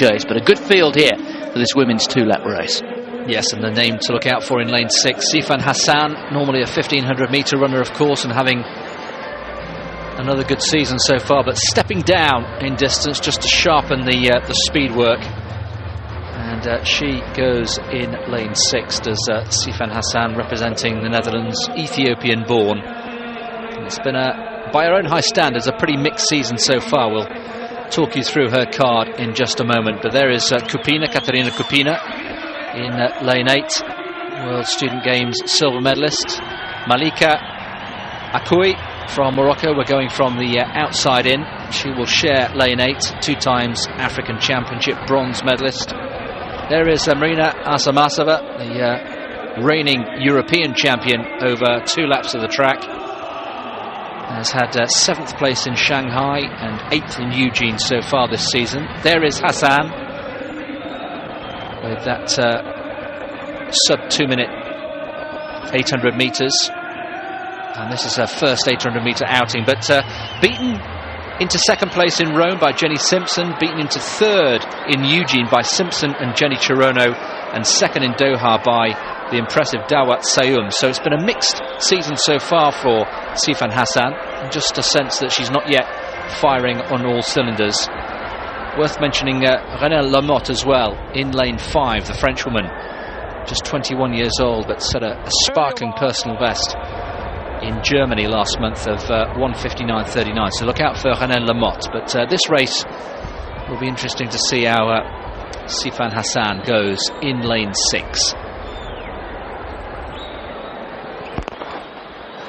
chase, but a good field here for this women's 2-lap race. Yes, and the name to look out for in lane 6, Sifan Hassan, normally a 1500-metre runner, of course, and having another good season so far, but stepping down in distance just to sharpen the speed work. And she goes in lane 6, does Sifan Hassan, representing the Netherlands, Ethiopian born. And it's been, by her own high standards, a pretty mixed season so far. We'll talk you through her card in just a moment. But there is Kupina, Katarina Kupina, in lane 8, World Student Games silver medalist. Malika Akoui from Morocco, we're going from the outside in. She will share lane 8, 2 times African Championship bronze medalist. There is Marina Asamasova, the reigning European champion over 2 laps of the track. Has had 7th place in Shanghai and 8th in Eugene so far this season. There is Hassan with that sub 2 minute 800 metres, and this is her first 800 metre outing, but beaten into 2nd place in Rome by Jenny Simpson, beaten into 3rd in Eugene by Simpson and Jenny Chirono, and 2nd in Doha by the impressive Dawat Sayoum. So it's been a mixed season so far for Sifan Hassan, just a sense that she's not yet firing on all cylinders. Worth mentioning Renelle Lamotte as well, in lane 5, the Frenchwoman, just 21 years old, but set a sparkling personal best in Germany last month of 1:59.39. So look out for Renelle Lamotte. But this race will be interesting to see how Sifan Hassan goes in lane 6.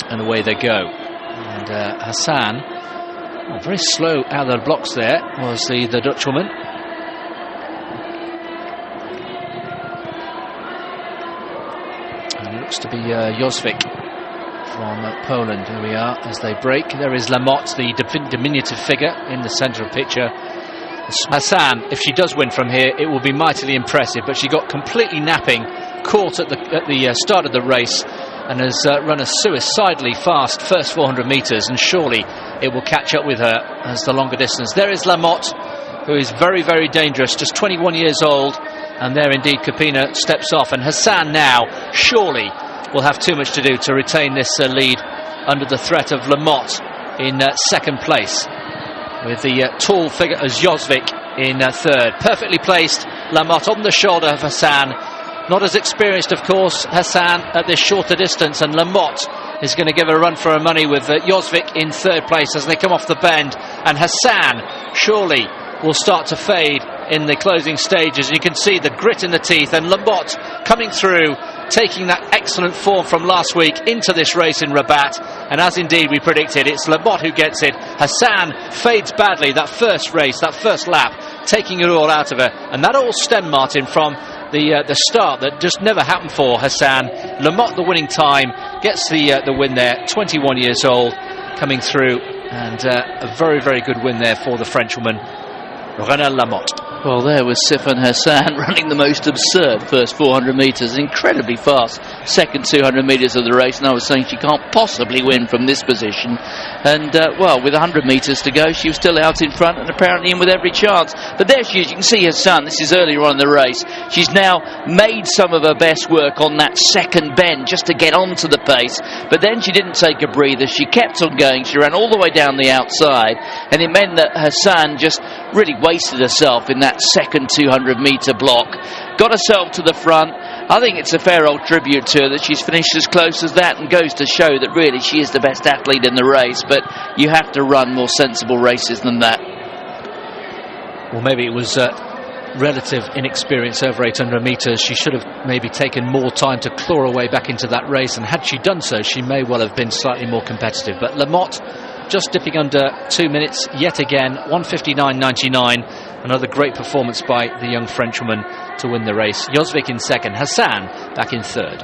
And away they go. And Hassan, very slow out of the blocks there, was the Dutch woman. And it looks to be Josvik from Poland. Here we are as they break. There is Lamotte, the diminutive figure in the centre of the picture. Hassan, if she does win from here, it will be mightily impressive, but she got completely napping, caught at the start of the race, and has run a suicidally fast first 400 metres, and surely it will catch up with her as the longer distance. There is Lamotte, who is very, very dangerous, just 21 years old, and there indeed Kupina steps off, and Hassan now surely will have too much to do to retain this lead under the threat of Lamotte in 2nd place, with the tall figure as Josvik in 3rd. Perfectly placed, Lamotte on the shoulder of Hassan. Not as experienced, of course, Hassan at this shorter distance, and Lamotte is going to give a run for her money with Josvik in 3rd place as they come off the bend, and Hassan surely will start to fade in the closing stages. You can see the grit in the teeth, and Lamotte coming through, taking that excellent form from last week into this race in Rabat, and as indeed we predicted, it's Lamotte who gets it. Hassan fades badly that first race, that first lap, taking it all out of her, and that all stemmed, Martin, from the start that just never happened for Hassan. Lamotte the winning time, gets the win there, 21 years old, coming through, and a very, very good win there for the Frenchwoman, Renelle Lamotte. Well, there was Sifan Hassan running the most absurd first 400 metres, incredibly fast second 200 metres of the race, and I was saying she can't possibly win from this position. And, well, with 100 metres to go, she was still out in front and apparently in with every chance. But there she is, you can see Hassan, this is earlier on in the race. She's now made some of her best work on that second bend just to get onto the pace, but then she didn't take a breather, she kept on going, she ran all the way down the outside, and it meant that Hassan just really wasted herself in that second 200 metre block, got herself to the front. I think it's a fair old tribute to her that she's finished as close as that, and goes to show that really she is the best athlete in the race, but you have to run more sensible races than that. Well, maybe it was relative inexperience over 800 metres. She should have maybe taken more time to claw her way back into that race, and had she done so, she may well have been slightly more competitive. But Lamotte just dipping under 2 minutes yet again, 1:59.99. Another great performance by the young Frenchwoman to win the race. Josvik in 2nd, Hassan back in 3rd.